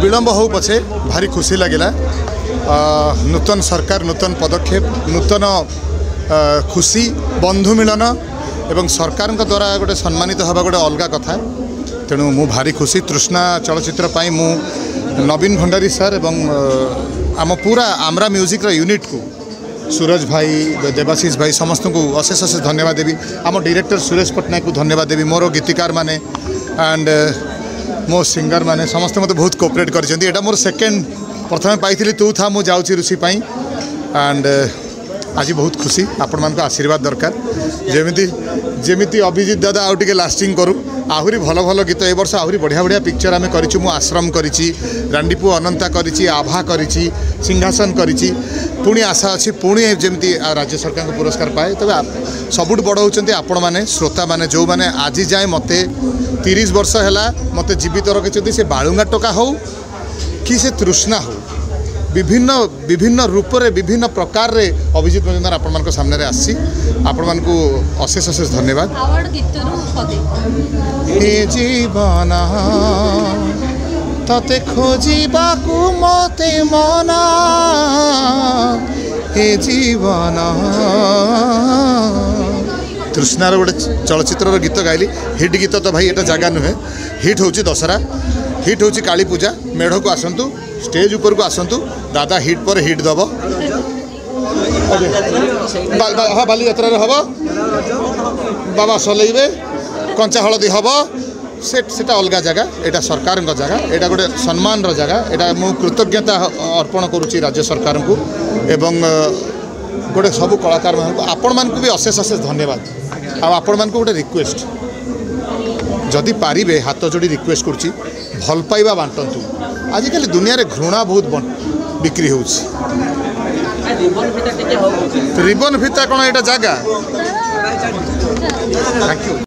विलंब हो पछे भारी खुशी लगिला। नूतन सरकार नूतन पदक्षेप नूतन खुशी बंधु मिलन एवं सरकार द्वारा गोटे सम्मानित हवा गोटे अलग कथा। तेणु मु भारी खुशी तृष्णा चलचित्र पाई मु नवीन भंडारी सर एवं आम पूरा आमरा म्यूजिक यूनिट को सूरज भाई देवाशीष भाई समस्त को अशेष अशेष धन्यवाद देवी। आम डायरेक्टर सुरेश पट्टनायक को धन्यवाद देवी। मोर गीतिकार माने एंड मो सिंगर माने समस्त मत बहुत कोऑपरेट करछन्ती। एटा मोर सेकंड प्रथम पाई तू था मु जाउची ऋषि पाई एंड आज बहुत खुशी आपण मान आशीर्वाद दरकार। जेमिति जेमिति अभिजीत दादा आउ टिके लास्टिंग करू आहुरी भल भल गीत ए वर्ष आहुरी बढ़िया बढ़िया पिक्चर आम करिछु। मु आश्रम करिछि रांडीपु अनंता करिछि आभा करिछि सिंहासन करिछि पुणी आशा अच्छी पुणी जमी राज्य सरकार को पुरस्कार पाए। तबे सबुठ बड़ होउछन्ती आपण माने श्रोता माने जो माने आज जाए मते 30 वर्ष हैला मते जीवित रखिछन्ती। से बाळुंगा टोका हो कि से तृष्णा हो विभिन्न विभिन्न रूप रे विभिन्न प्रकार रे अभिजीत मजुमदार आपण मान सामने रे आसी आपण मान को अशेष अशेष धन्यवाद। अवार्ड गीतरू पदे ए जीवन तते खोजिबा को मते मना ए जीवन तृष्णार गोटे चलचित्र गीत गाइली हिट गीत तो भाई एटा जगह नुहे। हिट होची दशहरा हिट होची काली पूजा मेढ़ को आसतु स्टेज ऊपर को आसतु दादा हिट पर हिट दब। हाँ बाली यात्रा हम बाबा सलैबे कंचा हलदी हम सेटा अलग जगह एटा सरकार जगह एटा गोटे सम्मान जगह एटा मु कृतज्ञता अर्पण करुच्ची राज्य सरकार को एवं गोटे सब कलाकार मान आपण मान को भी अशेष अशेष धन्यवाद। आपण मान को गोटे रिक्वेस्ट जदि पारिबे हाथ जोड़ी रिक्वेस्ट करुच्ची भल पाइबा बांटतु। आजिकल दुनिया रे घृणा बहुत बिक्री होउछि। रिबन फिता कौन एटा जगह। Thank you.